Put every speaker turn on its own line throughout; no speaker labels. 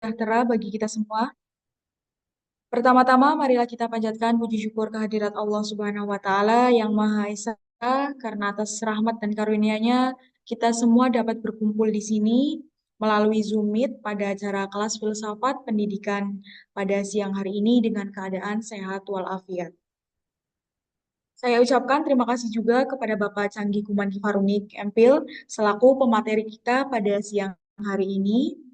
sejahtera bagi kita semua. Pertama-tama, marilah kita panjatkan puji syukur kehadirat Allah Subhanahu wa Ta'ala yang Maha Esa, karena atas rahmat dan karunia-Nya kita semua dapat berkumpul di sini melalui Zoom Meet pada acara kelas filsafat pendidikan pada siang hari ini dengan keadaan sehat walafiat. Saya ucapkan terima kasih juga kepada Bapak Canggih Kuman Kifaruni Kempil selaku pemateri kita pada siang hari ini.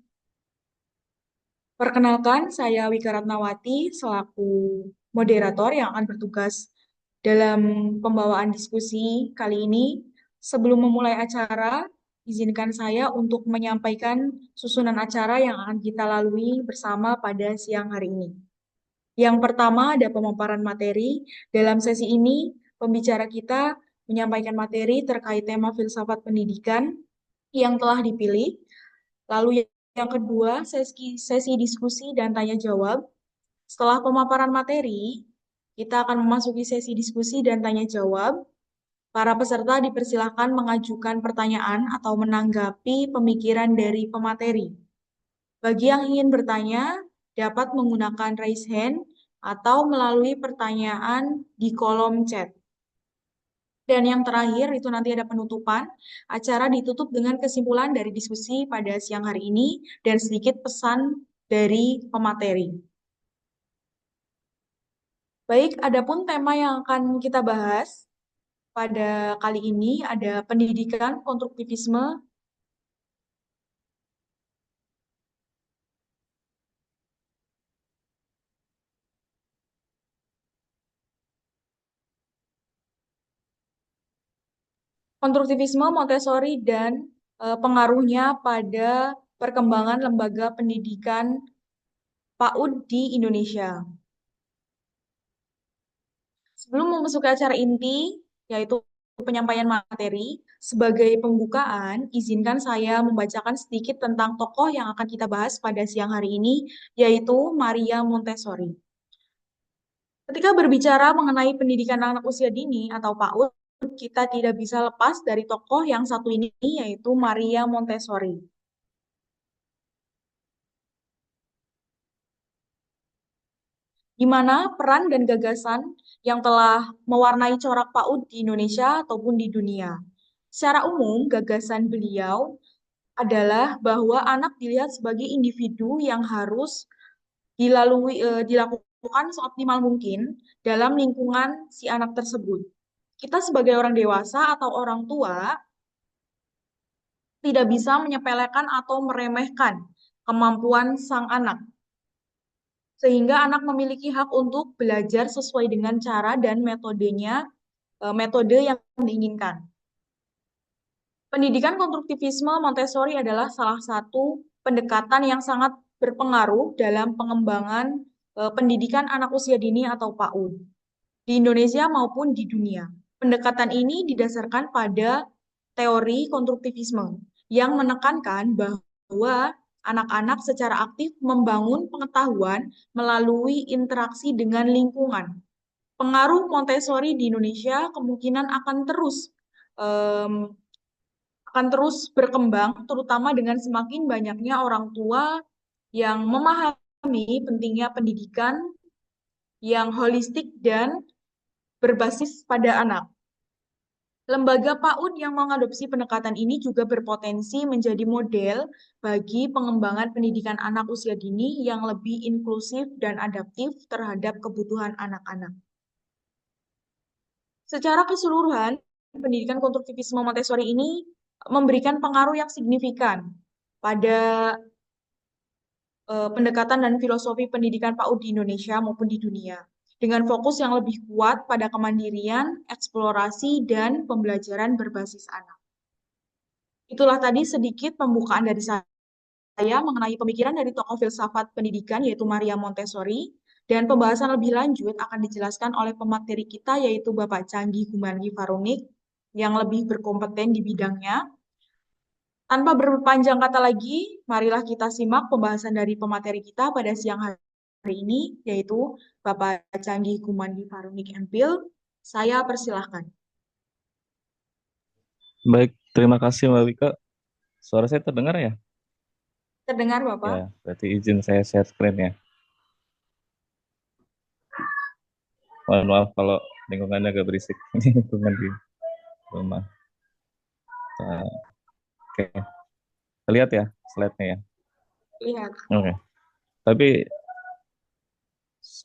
Perkenalkan, saya Wika Ratnawati selaku moderator yang akan bertugas dalam pembawaan diskusi kali ini. Sebelum memulai acara, izinkan saya untuk menyampaikan susunan acara yang akan kita lalui bersama pada siang hari ini. Yang pertama ada pemaparan materi. Dalam sesi ini, pembicara kita menyampaikan materi terkait tema filsafat pendidikan yang telah dipilih. Lalu yang kedua, sesi diskusi dan tanya jawab. Setelah pemaparan materi, kita akan memasuki sesi diskusi dan tanya jawab. Para peserta dipersilakan mengajukan pertanyaan atau menanggapi pemikiran dari pemateri. Bagi yang ingin bertanya, dapat menggunakan raise hand atau melalui pertanyaan di kolom chat. Dan yang terakhir, itu nanti ada penutupan. Acara ditutup dengan kesimpulan dari diskusi pada siang hari ini dan sedikit pesan dari pemateri. Baik, adapun tema yang akan kita bahas pada kali ini ada pendidikan konstruktivisme. Konstruktivisme Montessori dan pengaruhnya pada perkembangan lembaga pendidikan PAUD di Indonesia. Sebelum memasuki acara inti, yaitu penyampaian materi, sebagai pembukaan, izinkan saya membacakan sedikit tentang tokoh yang akan kita bahas pada siang hari ini, yaitu Maria Montessori. Ketika berbicara mengenai pendidikan anak usia dini atau PAUD, kita tidak bisa lepas dari tokoh yang satu ini, yaitu Maria Montessori. Di mana peran dan gagasan yang telah mewarnai corak PAUD di Indonesia ataupun di dunia. Secara umum, gagasan beliau adalah bahwa anak dilihat sebagai individu yang harus dilakukan seoptimal mungkin dalam lingkungan si anak tersebut. Kita sebagai orang dewasa atau orang tua tidak bisa menyepelekan atau meremehkan kemampuan sang anak, sehingga anak memiliki hak untuk belajar sesuai dengan cara dan metode yang diinginkan. Pendidikan konstruktivisme Montessori adalah salah satu pendekatan yang sangat berpengaruh dalam pengembangan pendidikan anak usia dini atau PAUD di Indonesia maupun di dunia. Pendekatan ini didasarkan pada teori konstruktivisme yang menekankan bahwa anak-anak secara aktif membangun pengetahuan melalui interaksi dengan lingkungan. Pengaruh Montessori di Indonesia kemungkinan um, akan terus berkembang, terutama dengan semakin banyaknya orang tua yang memahami pentingnya pendidikan yang holistik dan berbasis pada anak. Lembaga PAUD yang mengadopsi pendekatan ini juga berpotensi menjadi model bagi pengembangan pendidikan anak usia dini yang lebih inklusif dan adaptif terhadap kebutuhan anak-anak. Secara keseluruhan, pendidikan konstruktivisme Montessori ini memberikan pengaruh yang signifikan pada pendekatan dan filosofi pendidikan PAUD di Indonesia maupun di dunia, dengan fokus yang lebih kuat pada kemandirian, eksplorasi, dan pembelajaran berbasis anak. Itulah tadi sedikit pembukaan dari saya mengenai pemikiran dari tokoh filsafat pendidikan yaitu Maria Montessori, dan pembahasan lebih lanjut akan dijelaskan oleh pemateri kita yaitu Bapak Canggih Gumangi Farumik yang lebih berkompeten di bidangnya. Tanpa berpanjang kata lagi, marilah kita simak pembahasan dari pemateri kita pada siang hari ini, yaitu Bapak Canggih Kumandi Farumik MPhil. Saya persilahkan.
Baik, terima kasih Mbak Wika. Suara saya terdengar ya?
Terdengar,
Ya,
Bapak?
berarti izin saya share screen ya. Mohon maaf kalau lingkungannya agak berisik. Ini lingkungan di rumah. Nah, oke, lihat ya slide-nya ya.
Lihat.
Oke. Tapi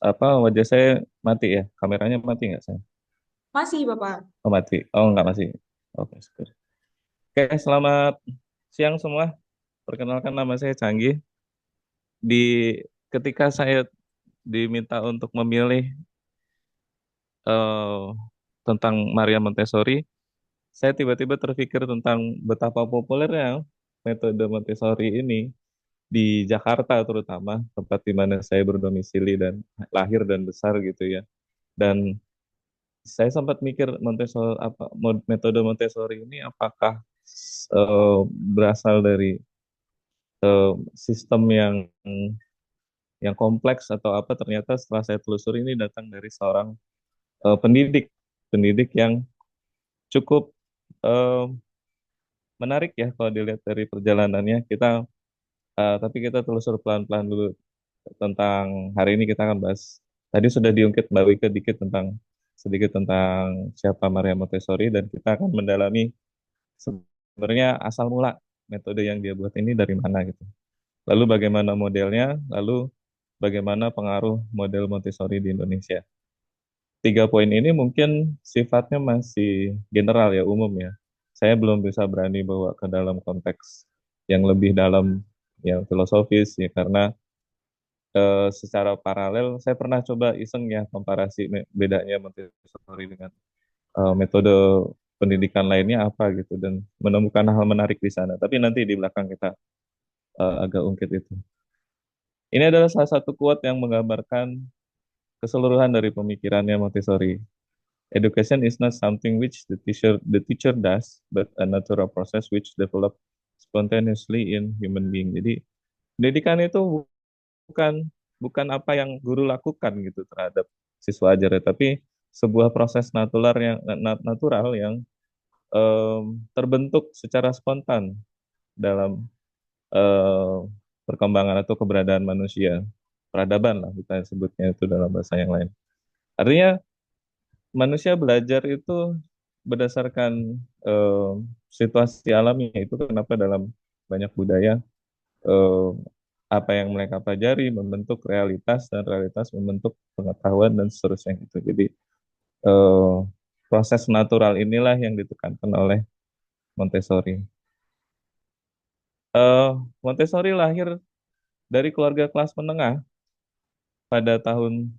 apa wajah saya mati ya? Kameranya mati nggak saya?
Masih, Bapak.
Oh mati. Oh nggak masih. Oke, syukur. Oke, selamat siang semua. Perkenalkan nama saya Canggih. Di ketika saya diminta untuk memilih eh, tentang Maria Montessori, saya tiba-tiba terpikir tentang betapa populernya metode Montessori ini di Jakarta terutama, tempat di mana saya berdomisili dan lahir dan besar gitu ya. Dan saya sempat mikir Montessori apa metode Montessori ini apakah berasal dari sistem yang kompleks atau apa, ternyata setelah saya telusuri ini datang dari seorang pendidik pendidik yang cukup eh, menarik ya kalau dilihat dari perjalanannya. Tapi kita telusur pelan-pelan dulu tentang hari ini kita akan bahas. Tadi sudah diungkit Mbak Wike sedikit tentang siapa Maria Montessori, dan kita akan mendalami sebenarnya asal mula metode yang dia buat ini dari mana gitu. Lalu bagaimana modelnya, lalu bagaimana pengaruh model Montessori di Indonesia. Tiga poin ini mungkin sifatnya masih general ya, umum ya. Saya belum bisa berani bawa ke dalam konteks yang lebih dalam, yang filosofis ya, karena secara paralel saya pernah coba iseng ya komparasi bedanya Montessori dengan metode pendidikan lainnya apa gitu, dan menemukan hal menarik di sana. Tapi nanti di belakang kita agak ungkit itu. Ini adalah salah satu quote yang menggambarkan keseluruhan dari pemikirannya Montessori. Education is not something which the teacher does, but a natural process which develop spontaneously in human being. Jadi pendidikan itu bukan bukan apa yang guru lakukan gitu terhadap siswa ajar, tapi sebuah proses natural yang terbentuk secara spontan dalam eh, perkembangan atau keberadaan manusia. Peradaban lah kita sebutnya itu dalam bahasa yang lain. Artinya manusia belajar itu berdasarkan eh, situasi alami. Itu kenapa dalam banyak budaya eh, apa yang mereka pelajari membentuk realitas, dan realitas membentuk pengetahuan dan seterusnya gitu. Jadi eh, proses natural inilah yang ditekankan oleh Montessori. Eh, Montessori lahir dari keluarga kelas menengah pada tahun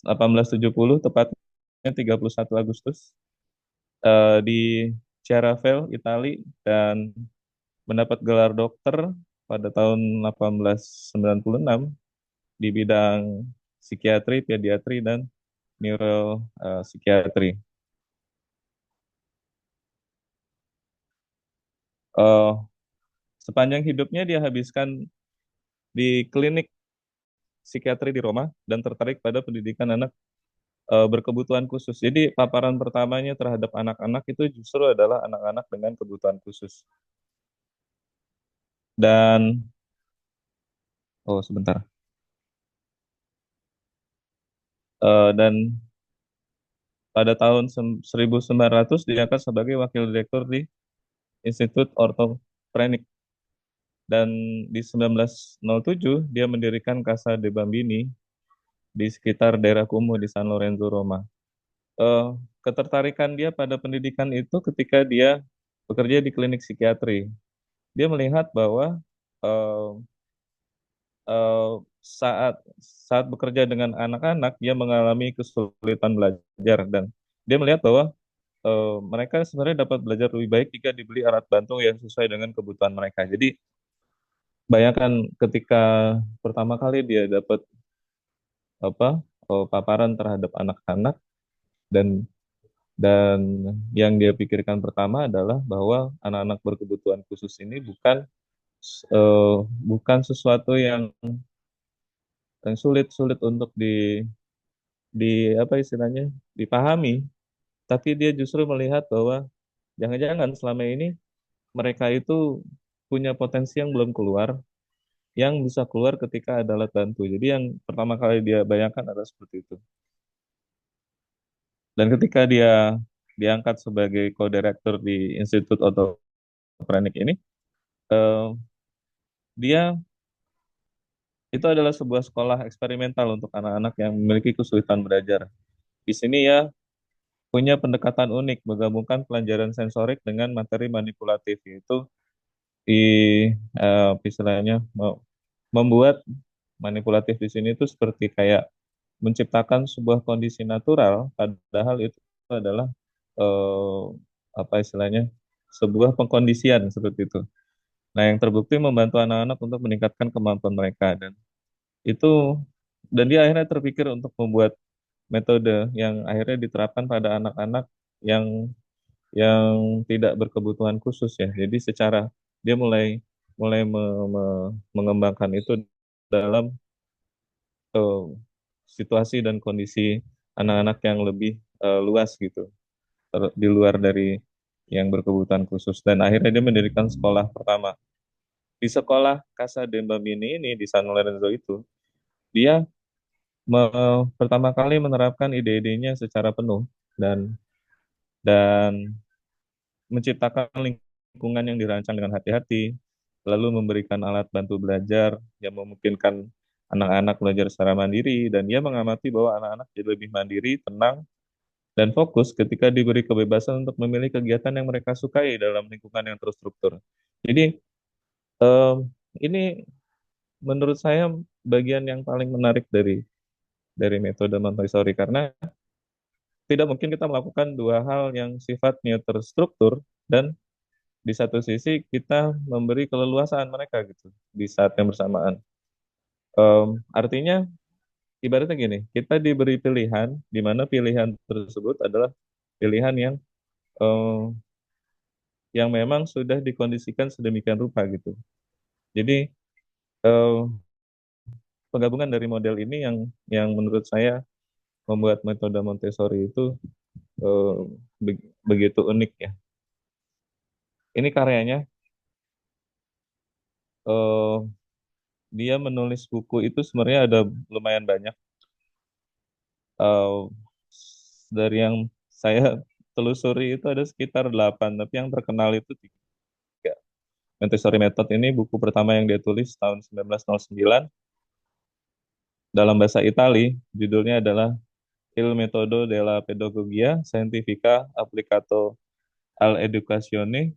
1870, tepatnya 31 Agustus, di Chiaravelle, Itali, dan mendapat gelar dokter pada tahun 1896 di bidang psikiatri, pediatri, dan neuropsikiatri. Eh, Sepanjang hidupnya dia habiskan di klinik psikiatri di Roma dan tertarik pada pendidikan anak berkebutuhan khusus. Jadi paparan pertamanya terhadap anak-anak itu justru adalah anak-anak dengan kebutuhan khusus. Dan oh sebentar. Dan pada tahun 1900 diangkat sebagai wakil direktur di Institut Ortophonik, dan di 1907 dia mendirikan Casa de Bambini di sekitar daerah kumuh di San Lorenzo, Roma. Eh, Ketertarikan dia pada pendidikan itu ketika dia bekerja di klinik psikiatri. Dia melihat bahwa eh, eh, saat saat bekerja dengan anak-anak dia mengalami kesulitan belajar, dan dia melihat bahwa mereka sebenarnya dapat belajar lebih baik jika dibeli alat bantu yang sesuai dengan kebutuhan mereka. Jadi bayangkan ketika pertama kali dia dapat apa paparan terhadap anak-anak, dan dan yang dia pikirkan pertama adalah bahwa anak-anak berkebutuhan khusus ini eh, bukan sesuatu yang sulit-sulit untuk di apa istilahnya dipahami, tapi dia justru melihat bahwa jangan-jangan selama ini mereka itu punya potensi yang belum keluar, yang bisa keluar ketika ada alat bantu. Jadi yang pertama kali dia bayangkan adalah seperti itu. Dan ketika dia diangkat sebagai co-director di Institut Otoprenik ini, eh, dia itu adalah sebuah sekolah eksperimental untuk anak-anak yang memiliki kesulitan belajar. Di sini ya punya pendekatan unik, menggabungkan pelajaran sensorik dengan materi manipulatif, yaitu di istilahnya membuat manipulatif di sini itu seperti kayak menciptakan sebuah kondisi natural, padahal itu adalah eh, apa istilahnya sebuah pengkondisian seperti itu. Nah, yang terbukti membantu anak-anak untuk meningkatkan kemampuan mereka dan itu dan dia akhirnya terpikir untuk membuat metode yang akhirnya diterapkan pada anak-anak yang tidak berkebutuhan khusus ya. Jadi secara dia mulai mulai mengembangkan itu dalam eh, situasi dan kondisi anak-anak yang lebih luas gitu, di luar dari yang berkebutuhan khusus. Dan akhirnya dia mendirikan sekolah pertama. Di sekolah Casa de Bambini ini di San Lorenzo itu, dia pertama kali menerapkan ide-idenya secara penuh dan dan menciptakan lingkungan yang dirancang dengan hati-hati, lalu memberikan alat bantu belajar yang memungkinkan anak-anak belajar secara mandiri, dan dia mengamati bahwa anak-anak jadi lebih mandiri, tenang, dan fokus ketika diberi kebebasan untuk memilih kegiatan yang mereka sukai dalam lingkungan yang terstruktur. Jadi, eh, ini menurut saya bagian yang paling menarik dari metode Montessori karena tidak mungkin kita melakukan dua hal yang sifatnya terstruktur dan di satu sisi kita memberi keleluasaan mereka gitu di saat yang bersamaan. Artinya ibaratnya gini, kita diberi pilihan di mana pilihan tersebut adalah pilihan em, yang memang sudah dikondisikan sedemikian rupa gitu. Jadi em, penggabungan dari model ini yang menurut saya membuat metode Montessori itu begitu unik ya. Ini karyanya eh, dia menulis buku itu sebenarnya ada lumayan banyak. Eh, dari yang saya telusuri itu ada sekitar 8, tapi yang terkenal itu 3. Montessori Method ini buku pertama yang dia tulis tahun 1909 dalam bahasa Itali, judulnya adalah Il metodo della pedagogia scientifica applicato all'educazione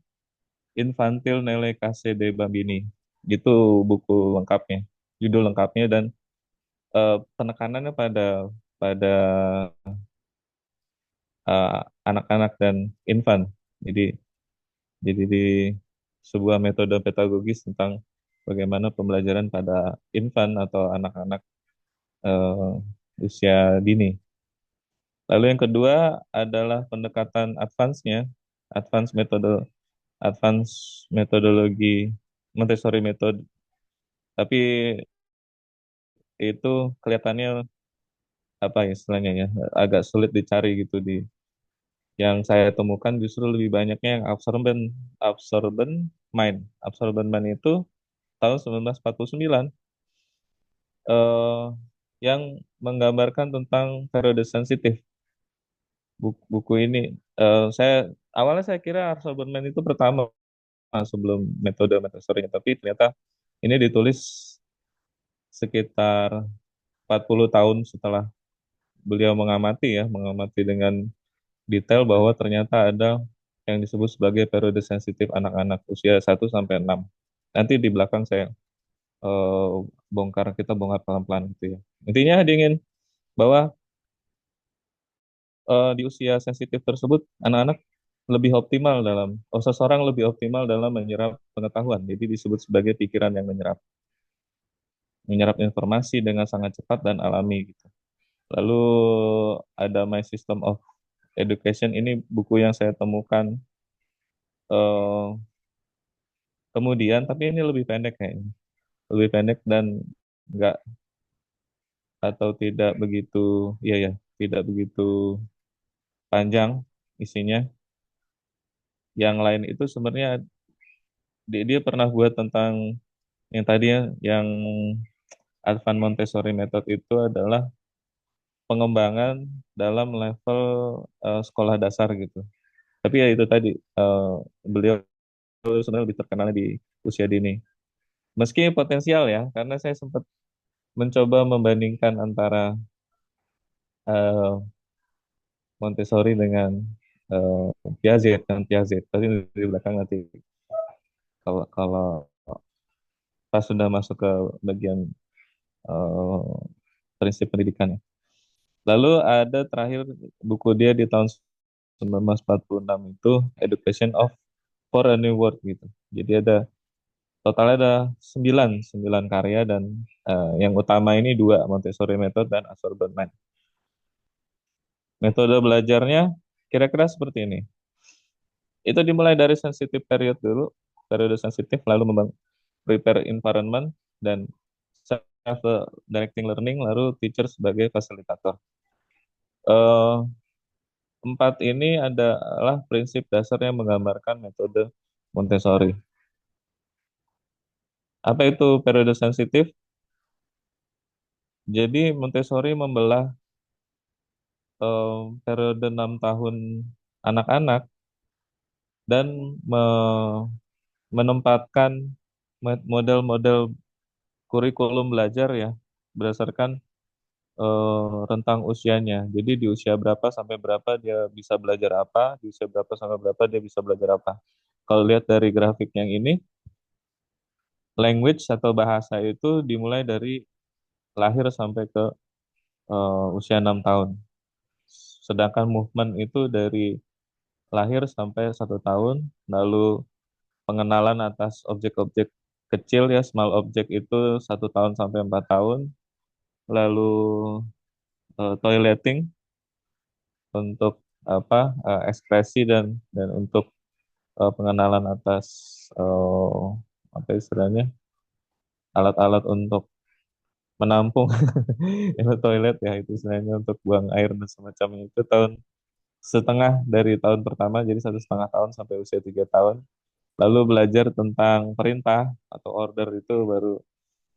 infantile nelle case dei bambini. Itu buku lengkapnya, judul lengkapnya dan penekanannya pada pada eh, anak-anak dan infan. Jadi di sebuah metode pedagogis tentang bagaimana pembelajaran pada infan atau anak-anak usia dini. Lalu yang kedua adalah pendekatan advance metode, advance metodologi Montessori method. Tapi itu kelihatannya apa ya istilahnya ya agak sulit dicari gitu di yang saya temukan justru lebih banyaknya yang absorbent mind. Absorbent mind itu tahun 1949 eh, yang menggambarkan tentang periode sensitif. Buku ini saya awalnya saya kira absorbent mind itu pertama sebelum metode Montessori, tapi ternyata ini ditulis sekitar 40 tahun setelah beliau mengamati dengan detail bahwa ternyata ada yang disebut sebagai periode sensitif anak-anak usia 1 sampai 6. Nanti di belakang saya eh, kita bongkar pelan-pelan gitu ya. Intinya dia ingin bahwa di usia sensitif tersebut anak-anak lebih optimal seseorang lebih optimal dalam menyerap pengetahuan. Jadi disebut sebagai pikiran yang menyerap informasi dengan sangat cepat dan alami gitu. Lalu ada My System of Education ini buku yang saya temukan eh, kemudian, tapi ini lebih pendek kayaknya, lebih pendek dan nggak atau tidak begitu, iya ya, tidak begitu panjang isinya. Yang lain itu sebenarnya dia pernah buat tentang Yang tadi ya, yang Advanced Montessori Method itu adalah pengembangan dalam level sekolah dasar gitu. Tapi ya itu tadi, beliau sebenarnya lebih terkenal di usia dini. Meski potensial ya, karena saya sempat mencoba membandingkan antara eh, Montessori dengan eh, Piaget dan Piaget. Tadi di belakang nanti kalau kalau pas sudah masuk ke bagian eh, prinsip pendidikan. Lalu ada terakhir buku dia di tahun 1946 itu Education of for a New World gitu. Jadi ada totalnya ada 9 karya dan yang utama ini dua, Montessori Method dan Absorbent Mind. Metode belajarnya kira-kira seperti ini. Itu dimulai dari sensitive period dulu, periode sensitif, lalu prepare environment dan self directing learning, lalu teacher sebagai fasilitator. Eh, Empat ini adalah prinsip dasar yang menggambarkan metode Montessori. Apa itu periode sensitif? Jadi Montessori membelah periode 6 tahun anak-anak dan menempatkan model-model kurikulum belajar ya berdasarkan rentang usianya. Jadi di usia berapa sampai berapa dia bisa belajar apa, di usia berapa sampai berapa dia bisa belajar apa. Kalau lihat dari grafik yang ini, language atau bahasa itu dimulai dari lahir sampai ke usia 6 tahun. Sedangkan movement itu dari lahir sampai 1 tahun, lalu pengenalan atas objek-objek kecil ya, small object itu 1 tahun sampai 4 tahun, lalu toileting untuk ekspresi dan untuk pengenalan atas eh, apa istilahnya alat-alat untuk menampung itu toilet ya itu istilahnya untuk buang air dan semacamnya itu tahun setengah dari tahun pertama jadi 1,5 tahun sampai usia 3 tahun. Lalu belajar tentang perintah atau order itu baru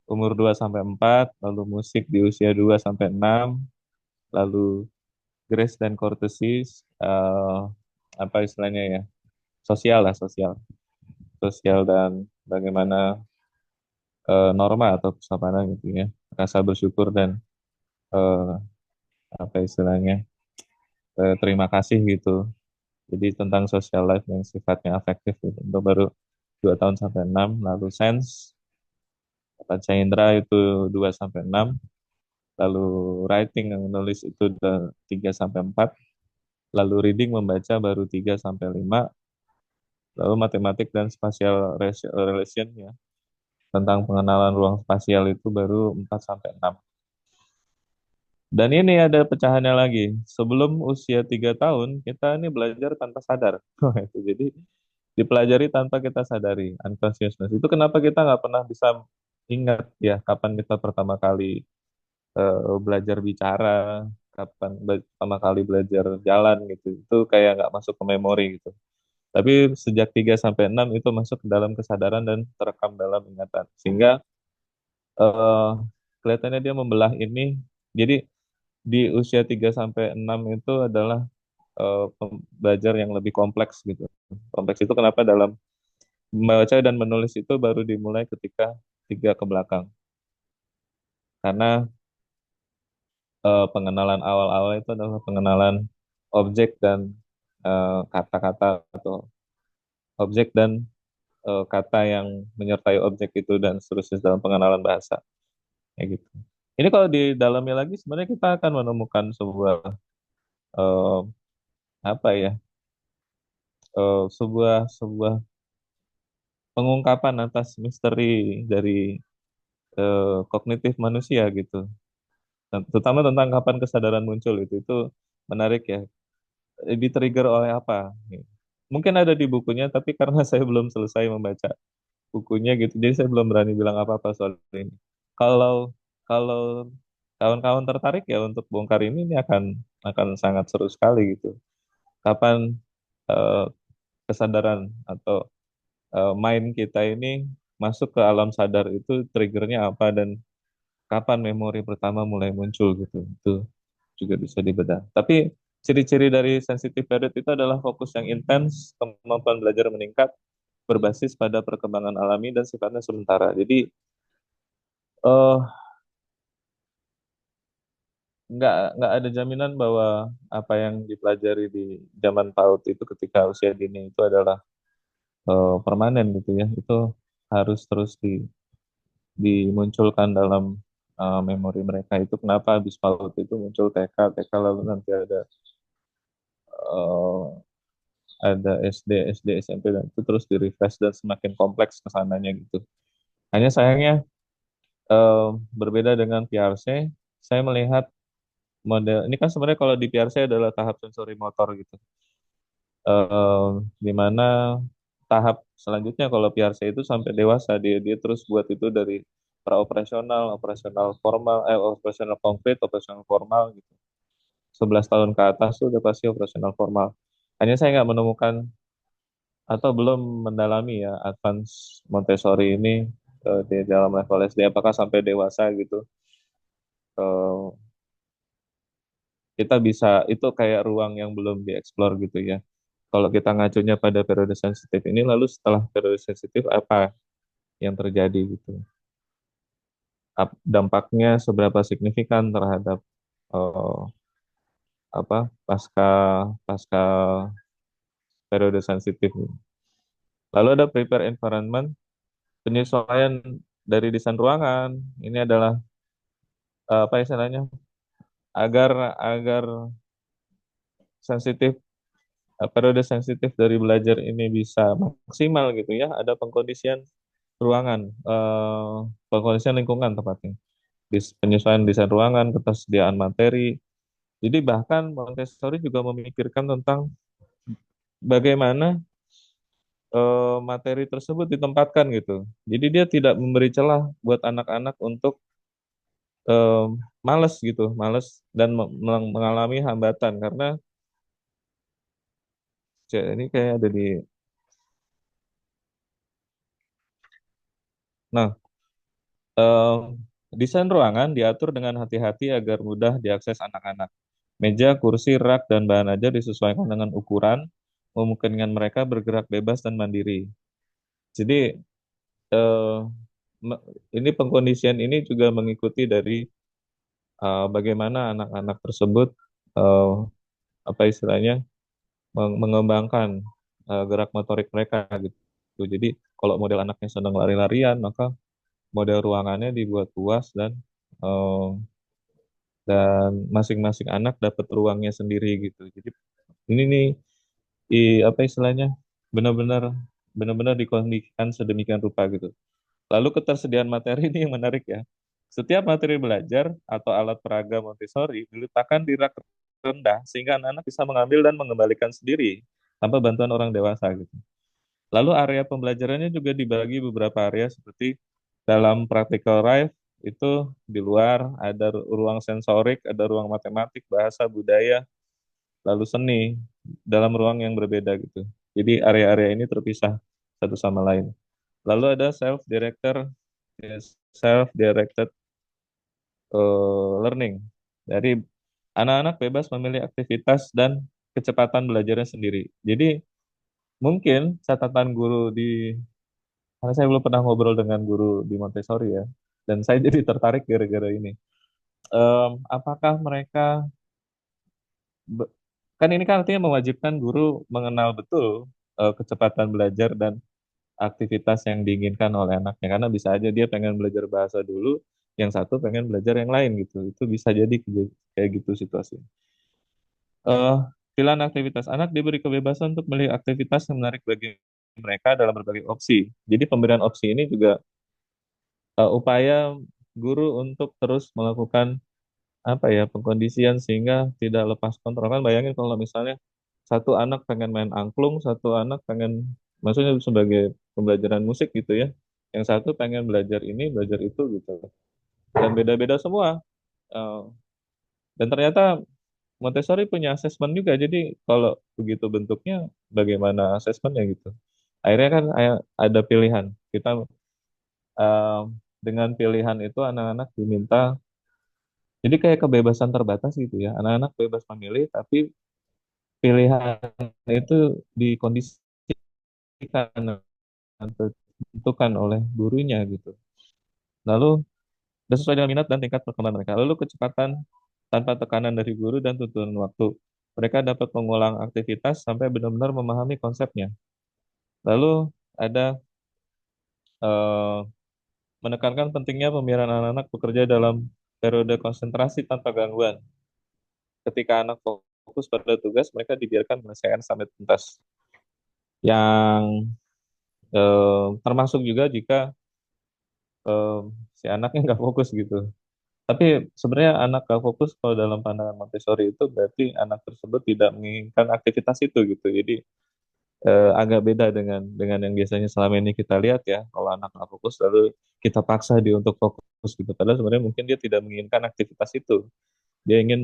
umur 2 sampai 4, lalu musik di usia 2 sampai 6, lalu grace dan courtesy, apa istilahnya ya, sosial lah, sosial. Sosial dan bagaimana norma atau kesopanan gitu ya. Rasa bersyukur dan eh, apa istilahnya, terima kasih gitu. Jadi tentang social life yang sifatnya afektif gitu. Itu baru 2 tahun sampai 6, lalu sense, panca indera itu 2 sampai 6, lalu writing yang menulis itu udah 3 sampai 4, lalu reading membaca baru 3 sampai 5, lalu matematik dan spatial relation ya tentang pengenalan ruang spasial itu baru 4 sampai 6. Dan ini ada pecahannya lagi. Sebelum usia 3 tahun kita ini belajar tanpa sadar. Itu jadi dipelajari tanpa kita sadari, unconsciousness. Itu kenapa kita nggak pernah bisa ingat ya kapan kita pertama kali belajar bicara, kapan pertama kali belajar jalan gitu. Itu kayak nggak masuk ke memori gitu. Tapi sejak 3 sampai 6 itu masuk ke dalam kesadaran dan terekam dalam ingatan. Sehingga eh, kelihatannya dia membelah ini. Jadi di usia 3 sampai 6 itu adalah belajar yang lebih kompleks gitu. Kompleks itu kenapa dalam membaca dan menulis itu baru dimulai ketika 3 ke belakang. Karena pengenalan awal-awal itu adalah pengenalan objek dan kata-kata atau objek dan kata yang menyertai objek itu dan seterusnya dalam pengenalan bahasa. Kayak gitu. Ini kalau di dalamnya lagi sebenarnya kita akan menemukan sebuah eh, apa ya, sebuah sebuah pengungkapan atas misteri dari kognitif manusia gitu. Dan terutama tentang kapan kesadaran muncul itu menarik ya. Di-trigger oleh apa? Mungkin ada di bukunya, tapi karena saya belum selesai membaca bukunya gitu, jadi saya belum berani bilang apa-apa soal ini. Kalau kalau kawan-kawan tertarik ya untuk bongkar ini akan sangat seru sekali gitu. Kapan eh, kesadaran atau mind kita ini masuk ke alam sadar itu triggernya apa dan kapan memori pertama mulai muncul gitu. Itu juga bisa dibedah. Tapi ciri-ciri dari sensitive period itu adalah fokus yang intens, kemampuan belajar meningkat, berbasis pada perkembangan alami dan sifatnya sementara. Jadi eh nggak ada jaminan bahwa apa yang dipelajari di zaman PAUD itu ketika usia dini itu adalah permanen gitu ya. Itu harus terus dimunculkan dalam memori mereka. Itu kenapa habis PAUD itu muncul TK, TK lalu nanti ada SD, SD, SMP dan itu terus di refresh dan semakin kompleks kesananya gitu. Hanya sayangnya eh, berbeda dengan PRC, saya melihat model ini kan sebenarnya kalau di PRC adalah tahap sensori motor gitu. Eh, di mana tahap selanjutnya kalau PRC itu sampai dewasa dia dia terus buat itu dari pra operasional, operasional formal, operasional konkret, operasional formal gitu. 11 tahun ke atas tuh udah pasti operasional formal. Hanya saya nggak menemukan atau belum mendalami ya advance Montessori ini di dalam level SD apakah sampai dewasa gitu. Eh, kita bisa itu kayak ruang yang belum dieksplor gitu ya. Kalau kita ngacunya pada periode sensitif ini, lalu setelah periode sensitif apa yang terjadi gitu? Dampaknya seberapa signifikan terhadap eh, apa pasca pasca periode sensitif? Lalu ada prepare environment, penyesuaian dari desain ruangan. Ini adalah apa istilahnya? Agar agar sensitif periode sensitif dari belajar ini bisa maksimal gitu ya. Ada pengkondisian ruangan, pengkondisian lingkungan tepatnya, penyesuaian desain ruangan, ketersediaan materi. Jadi bahkan Montessori juga memikirkan tentang bagaimana materi tersebut ditempatkan gitu. Jadi dia tidak memberi celah buat anak-anak untuk eh, males gitu, males dan mengalami hambatan karena ini kayak ada di. Nah, eh, desain ruangan diatur dengan hati-hati agar mudah diakses anak-anak. Meja, kursi, rak, dan bahan ajar disesuaikan dengan ukuran, memungkinkan mereka bergerak bebas dan mandiri. Jadi eh, me- ini pengkondisian ini juga mengikuti dari bagaimana anak-anak tersebut eh, apa istilahnya mengembangkan gerak motorik mereka gitu. Jadi kalau model anaknya sedang lari-larian, maka model ruangannya dibuat luas eh, dan masing-masing anak dapat ruangnya sendiri gitu. Jadi ini nih apa istilahnya benar-benar benar-benar dikondisikan sedemikian rupa gitu. Lalu ketersediaan materi ini yang menarik ya. Setiap materi belajar atau alat peraga Montessori diletakkan di rak rendah sehingga anak-anak bisa mengambil dan mengembalikan sendiri tanpa bantuan orang dewasa gitu. Lalu area pembelajarannya juga dibagi beberapa area seperti dalam practical life itu di luar ada ruang sensorik, ada ruang matematik, bahasa, budaya, lalu seni dalam ruang yang berbeda gitu. Jadi area-area ini terpisah satu sama lain. Lalu ada self-directed learning. Dari anak-anak bebas memilih aktivitas dan kecepatan belajarnya sendiri. Jadi mungkin catatan guru karena saya belum pernah ngobrol dengan guru di Montessori ya, dan saya jadi tertarik gara-gara ini. Apakah mereka be- kan ini kan artinya mewajibkan guru mengenal betul kecepatan belajar dan aktivitas yang diinginkan oleh anaknya karena bisa aja dia pengen belajar bahasa dulu, yang satu pengen belajar yang lain gitu. Itu bisa jadi kayak gitu situasi. Eh, Pilihan aktivitas anak diberi kebebasan untuk memilih aktivitas yang menarik bagi mereka dalam berbagai opsi. Jadi pemberian opsi ini juga upaya guru untuk terus melakukan apa ya pengkondisian sehingga tidak lepas kontrol. Kan bayangin kalau misalnya satu anak pengen main angklung, satu anak pengen maksudnya sebagai pembelajaran musik gitu ya. Yang satu pengen belajar ini, belajar itu gitu. Dan beda-beda semua. Eh, dan ternyata Montessori punya asesmen juga. Jadi kalau begitu bentuknya bagaimana asesmennya gitu. Akhirnya kan ada pilihan. Kita eh, dengan pilihan itu anak-anak diminta, jadi kayak kebebasan terbatas gitu ya. Anak-anak bebas memilih, tapi pilihan itu dikondisikan atau ditentukan oleh gurunya gitu. Lalu dan sesuai dengan minat dan tingkat perkembangan mereka. Lalu kecepatan tanpa tekanan dari guru dan tuntunan waktu. Mereka dapat mengulang aktivitas sampai benar-benar memahami konsepnya. Lalu ada eh, menekankan pentingnya pembiaran anak-anak bekerja dalam periode konsentrasi tanpa gangguan. Ketika anak fokus pada tugas, mereka dibiarkan menyelesaikan sampai tuntas. Yang termasuk juga jika eh, si anaknya nggak fokus gitu. Tapi sebenarnya anak gak fokus kalau dalam pandangan Montessori itu berarti anak tersebut tidak menginginkan aktivitas itu gitu. Jadi agak beda dengan yang biasanya selama ini kita lihat ya. Kalau anak gak fokus lalu kita paksa dia untuk fokus gitu. Padahal sebenarnya mungkin dia tidak menginginkan aktivitas itu. Dia ingin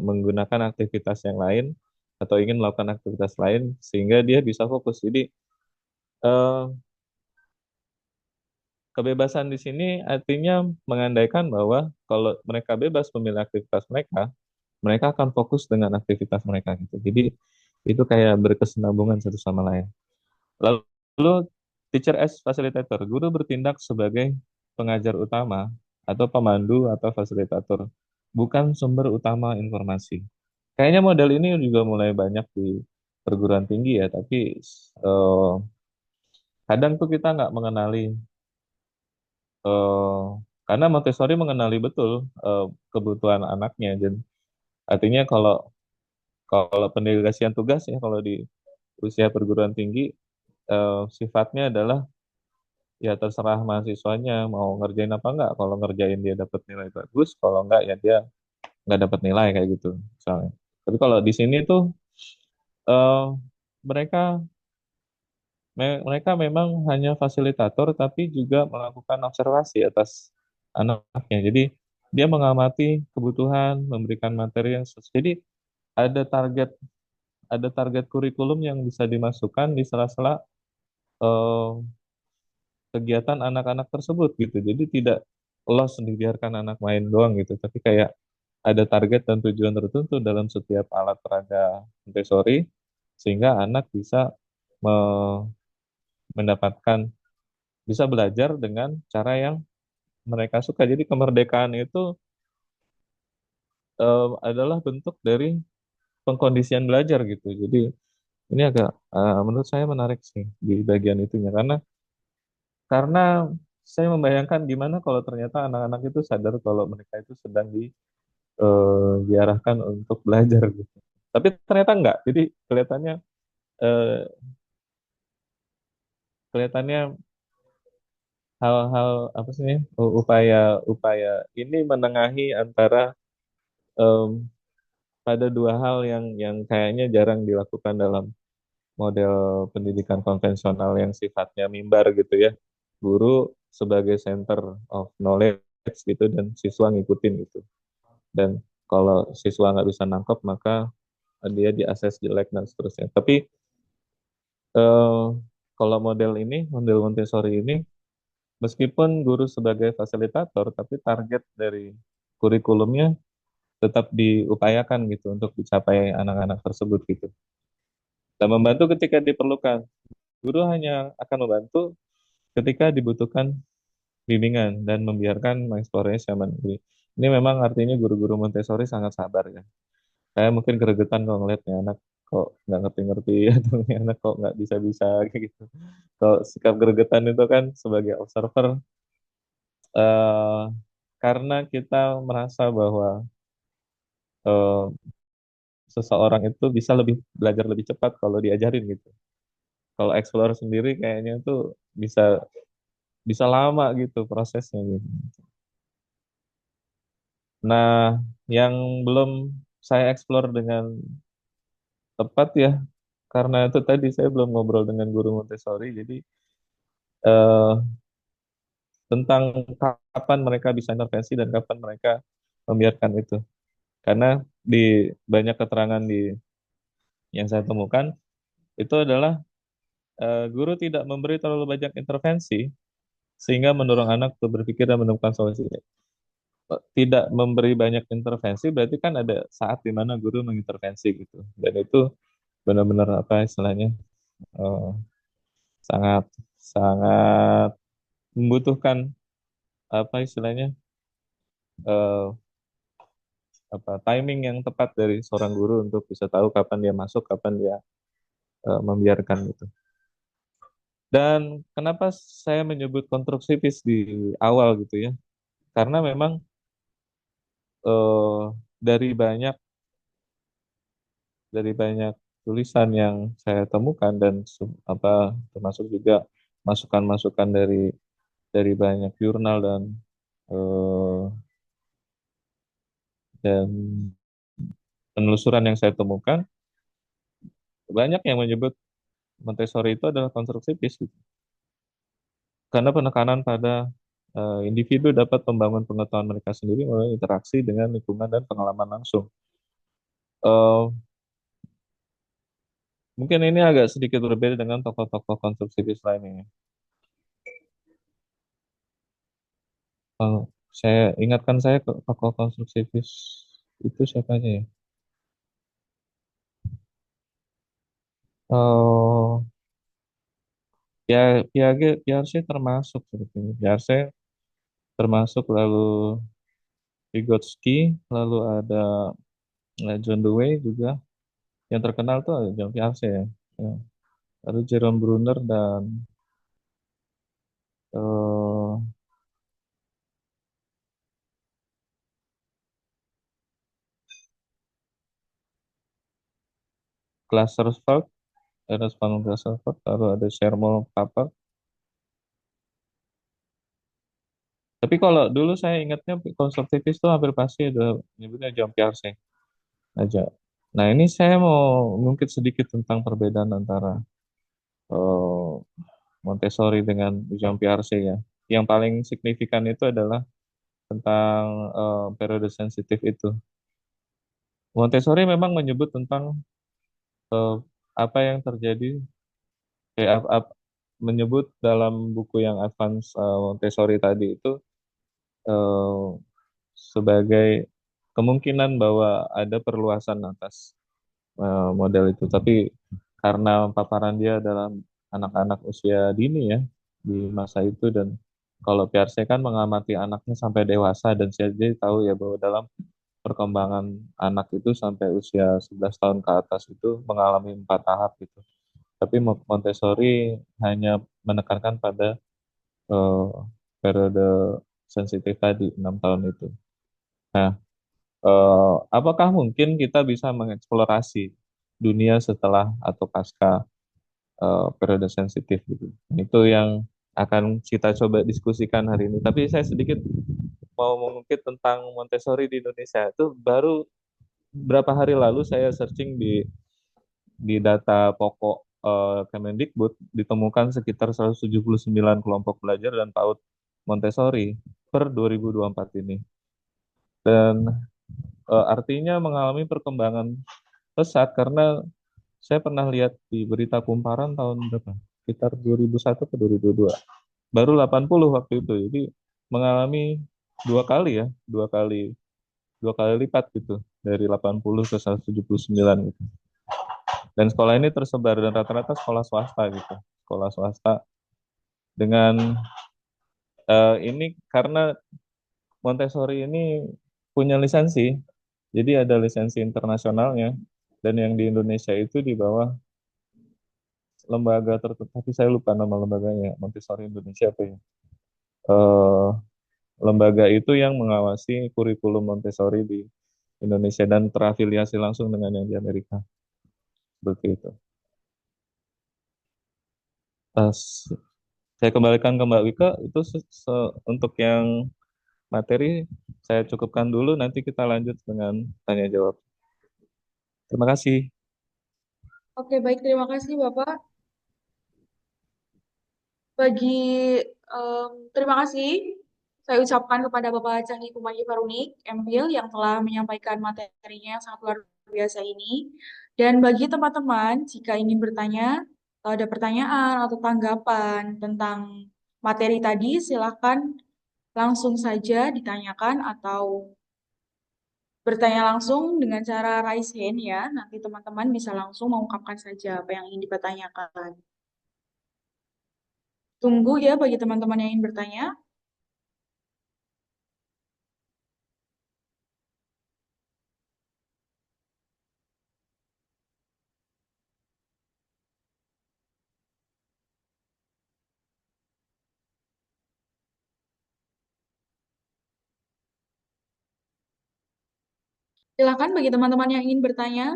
menggunakan aktivitas yang lain atau ingin melakukan aktivitas lain sehingga dia bisa fokus. Jadi eh, kebebasan di sini artinya mengandaikan bahwa kalau mereka bebas memilih aktivitas mereka, mereka akan fokus dengan aktivitas mereka gitu. Jadi itu kayak berkesinambungan satu sama lain. Lalu teacher as facilitator, guru bertindak sebagai pengajar utama atau pemandu atau fasilitator, bukan sumber utama informasi. Kayaknya model ini juga mulai banyak di perguruan tinggi ya, tapi eh, kadang tuh kita nggak mengenali, eh, karena Montessori mengenali betul eh, kebutuhan anaknya. Dan artinya kalau kalau pendelegasian tugas ya, kalau di usia perguruan tinggi sifatnya adalah ya terserah mahasiswanya mau ngerjain apa enggak. Kalau ngerjain dia dapat nilai bagus, kalau enggak ya dia nggak dapat nilai kayak gitu misalnya. Tapi kalau di sini tuh eh, mereka mereka memang hanya fasilitator tapi juga melakukan observasi atas anaknya. Jadi dia mengamati kebutuhan, memberikan materi yang sesuai. Jadi ada target ada target kurikulum yang bisa dimasukkan di sela-sela eh, kegiatan anak-anak tersebut gitu. Jadi tidak los dibiarkan anak main doang gitu, tapi kayak ada target dan tujuan tertentu dalam setiap alat peraga Montessori sehingga anak bisa me- mendapatkan bisa belajar dengan cara yang mereka suka. Jadi kemerdekaan itu adalah bentuk dari pengkondisian belajar gitu. Jadi ini agak menurut saya menarik sih di bagian itunya karena saya membayangkan gimana kalau ternyata anak-anak itu sadar kalau mereka itu sedang diarahkan untuk belajar gitu. Tapi ternyata enggak. Jadi kelihatannya eh, kelihatannya hal-hal apa sih upaya upaya ini menengahi antara em, pada dua hal yang kayaknya jarang dilakukan dalam model pendidikan konvensional yang sifatnya mimbar gitu ya. Guru sebagai center of knowledge gitu dan siswa ngikutin gitu. Dan kalau siswa nggak bisa nangkep maka dia di assess jelek dan seterusnya. Tapi eh, kalau model ini, model Montessori ini, meskipun guru sebagai fasilitator, tapi target dari kurikulumnya tetap diupayakan gitu untuk dicapai anak-anak tersebut gitu. Dan membantu ketika diperlukan. Guru hanya akan membantu ketika dibutuhkan bimbingan dan membiarkan mengeksplorasi zaman ini. Ini memang artinya guru-guru Montessori sangat sabar ya. Saya mungkin gregetan kalau ngeliatnya anak kok nggak ngerti-ngerti atau ini anak kok nggak bisa-bisa kayak gitu. Kalau sikap gregetan itu kan sebagai observer eh, karena kita merasa bahwa eh, seseorang itu bisa lebih belajar lebih cepat kalau diajarin gitu. Kalau explore sendiri kayaknya tuh bisa bisa lama gitu prosesnya gitu. Nah, yang belum saya explore dengan tepat ya, karena itu tadi saya belum ngobrol dengan guru Montessori, jadi eh, tentang kapan mereka bisa intervensi dan kapan mereka membiarkan itu. Karena di banyak keterangan di yang saya temukan itu adalah guru tidak memberi terlalu banyak intervensi sehingga mendorong anak untuk berpikir dan menemukan solusi. Tidak memberi banyak intervensi berarti kan ada saat di mana guru mengintervensi gitu. Dan itu benar-benar apa istilahnya eh, sangat sangat membutuhkan apa istilahnya eh, apa timing yang tepat dari seorang guru untuk bisa tahu kapan dia masuk, kapan dia membiarkan gitu. Dan kenapa saya menyebut konstruksivis di awal gitu ya? Karena memang dari banyak tulisan yang saya temukan dan apa termasuk juga masukan-masukan dari banyak jurnal eh, dan penelusuran yang saya temukan banyak yang menyebut Montessori itu adalah konstruktivis gitu. Karena penekanan pada individu dapat membangun pengetahuan mereka sendiri melalui interaksi dengan lingkungan dan pengalaman langsung. Eh, Mungkin ini agak sedikit berbeda dengan tokoh-tokoh konstruktivis lainnya. Kalau saya ingatkan saya ke tokoh konstruktivis itu siapa aja ya? Oh, Piaget termasuk sebetulnya. Piaget termasuk lalu Vygotsky, lalu ada John Dewey juga. Yang terkenal tuh ada John Piaget ya. Ya. Lalu Jerome Bruner dan eh Glasersfeld, Ernest van Glasersfeld, lalu ada Sherman Paper. Tapi kalau dulu saya ingatnya konstruktivis itu hampir pasti ada nyebutnya Jean Piaget aja. Nah ini saya mau mungkin sedikit tentang perbedaan antara eh, Montessori dengan Jean Piaget ya. Yang paling signifikan itu adalah tentang periode sensitif itu. Montessori memang menyebut tentang eh, apa yang terjadi, menyebut dalam buku yang Advance Montessori tadi itu eh, sebagai kemungkinan bahwa ada perluasan atas model itu. Tapi karena paparan dia dalam anak-anak usia dini ya di masa itu dan kalau PRC kan mengamati anaknya sampai dewasa dan saya jadi tahu ya bahwa dalam perkembangan anak itu sampai usia 11 tahun ke atas itu mengalami 4 tahap gitu. Tapi Montessori hanya menekankan pada eh, periode sensitif tadi 6 tahun itu. Nah, apakah mungkin kita bisa mengeksplorasi dunia setelah atau pasca periode sensitif gitu? Itu yang akan kita coba diskusikan hari ini. Tapi saya sedikit mau mengungkit tentang Montessori di Indonesia. Itu baru berapa hari lalu saya searching di data pokok Kemendikbud ditemukan sekitar 179 kelompok belajar dan PAUD Montessori per 2024 ini. Dan artinya mengalami perkembangan pesat karena saya pernah lihat di berita kumparan tahun berapa? Sekitar 2001 ke 2022. Baru 80 waktu itu. Jadi mengalami dua kali ya, dua kali lipat gitu dari 80 ke 179 gitu. Dan sekolah ini tersebar dan rata-rata sekolah swasta gitu. Sekolah swasta dengan ini karena Montessori ini punya lisensi. Jadi ada lisensi internasionalnya dan yang di Indonesia itu di bawah lembaga tertentu, tapi saya lupa nama lembaganya, Montessori Indonesia apa ya? Eh, Lembaga itu yang mengawasi kurikulum Montessori di Indonesia dan terafiliasi langsung dengan yang di Amerika. Seperti itu. Eh, s- saya kembalikan ke Mbak Wika, itu untuk yang materi saya cukupkan dulu, nanti kita lanjut dengan tanya jawab. Terima kasih.
Oke, baik. Terima kasih, Bapak. Bagi terima kasih saya ucapkan kepada Bapak Cahyi Kumagi Faruni, MPhil, yang telah menyampaikan materinya yang sangat luar biasa ini. Dan bagi teman-teman, jika ingin bertanya, atau ada pertanyaan atau tanggapan tentang materi tadi, silakan langsung saja ditanyakan atau bertanya langsung dengan cara raise hand ya. Nanti teman-teman bisa langsung mengungkapkan saja apa yang ingin dipertanyakan. Tunggu ya bagi teman-teman yang ingin bertanya. Silakan bagi teman-teman yang ingin bertanya.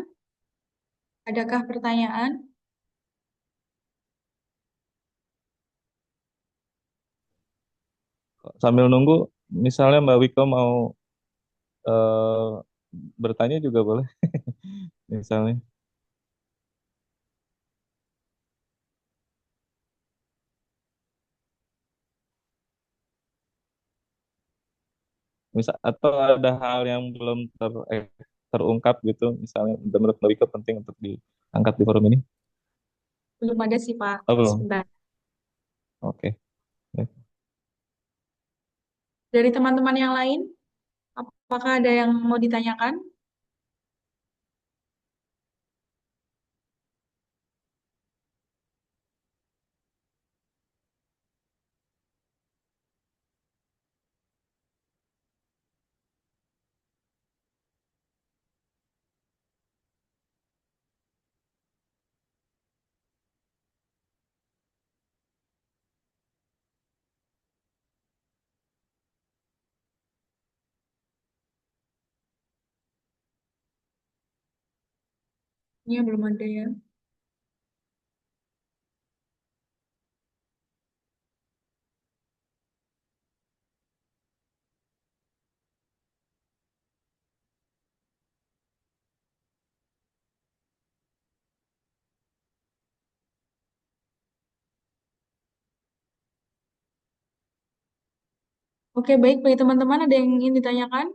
Adakah pertanyaan?
Sambil nunggu, misalnya Mbak Wiko mau eh, bertanya juga boleh, misalnya. Misal atau ada hal yang belum terungkap gitu, misalnya menurut Mbak Wiko penting untuk diangkat di forum ini.
Belum ada sih, Pak.
Oh, belum.
Sebentar.
Oke.
Dari teman-teman yang lain, apakah ada yang mau ditanyakan? Ini belum ada ya. Oke, baik. Bagi teman-teman, ada yang ingin ditanyakan?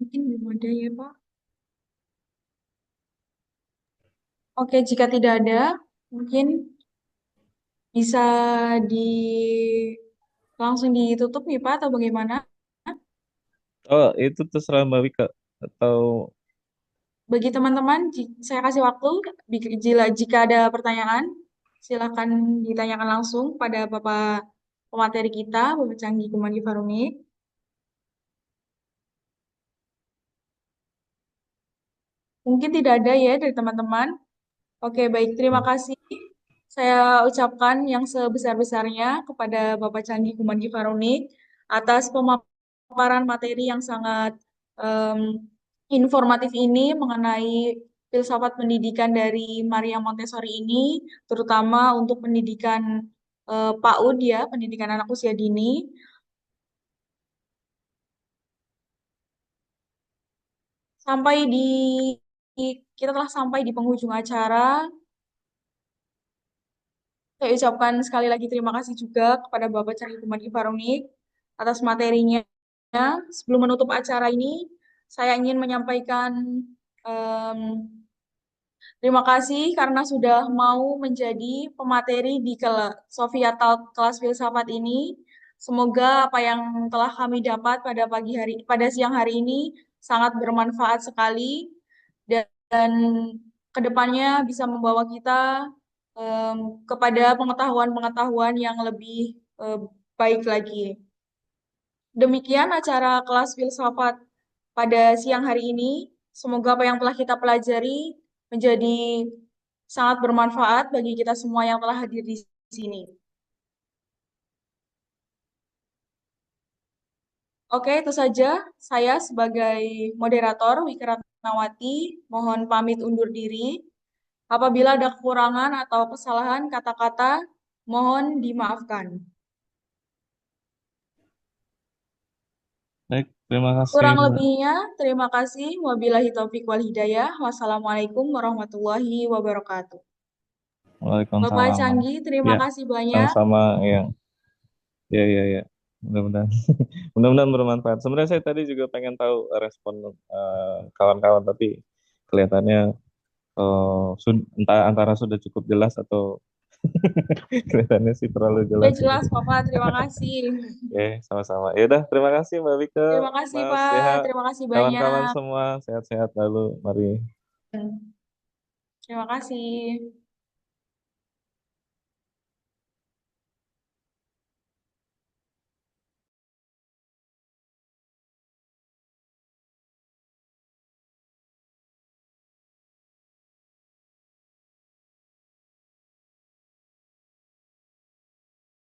Mungkin belum ada ya, Pak. Oke, jika tidak ada, mungkin bisa di langsung ditutup nih, Pak, atau bagaimana?
Oh, itu terserah Mbak Wiko. Atau
Bagi teman-teman, saya kasih waktu. Jika ada pertanyaan, silakan ditanyakan langsung pada Bapak pemateri kita, Bapak Canggi Kumandi Faruni. Mungkin tidak ada ya dari teman-teman. Oke, baik. Terima kasih. Saya ucapkan yang sebesar-besarnya kepada Bapak Candi Kumandi Faruni atas pemaparan materi yang sangat em, informatif ini mengenai filsafat pendidikan dari Maria Montessori ini, terutama untuk pendidikan PAUD ya, pendidikan anak usia dini. Sampai kita telah sampai di penghujung acara. Saya ucapkan sekali lagi terima kasih juga kepada Bapak Cari Kumadi Faruni atas materinya. Sebelum menutup acara ini, saya ingin menyampaikan em, terima kasih karena sudah mau menjadi pemateri di Sofia Talk kelas filsafat ini. Semoga apa yang telah kami dapat pada siang hari ini sangat bermanfaat sekali dan kedepannya bisa membawa kita kepada pengetahuan-pengetahuan yang lebih eh, baik lagi. Demikian acara kelas filsafat pada siang hari ini. Semoga apa yang telah kita pelajari menjadi sangat bermanfaat bagi kita semua yang telah hadir di sini. Oke, itu saja. Saya sebagai moderator Wika Ratnawati mohon pamit undur diri. Apabila ada kekurangan atau kesalahan kata-kata, mohon dimaafkan.
baik. Terima kasih
Kurang
Mbak.
lebihnya, terima kasih. Wabillahi taufiq wal hidayah. Wassalamualaikum warahmatullahi wabarakatuh. Bapak
Waalaikumsalam.
Canggih, terima
Ya,
kasih banyak.
sama-sama yang ya ya ya. Mudah-mudahan mudah-mudahan bermanfaat. Sebenarnya saya tadi juga pengen tahu respon kawan-kawan, tapi kelihatannya entah antara sudah cukup jelas atau kelihatannya sih terlalu
Udah
jelas ini.
jelas, Bapak. Terima kasih.
Oke, sama-sama. Ya udah, terima kasih Mbak Wike,
Terima kasih,
Mas
Pak.
Deha,
Terima kasih
kawan-kawan
banyak.
semua sehat-sehat lalu. Mari.
Terima kasih.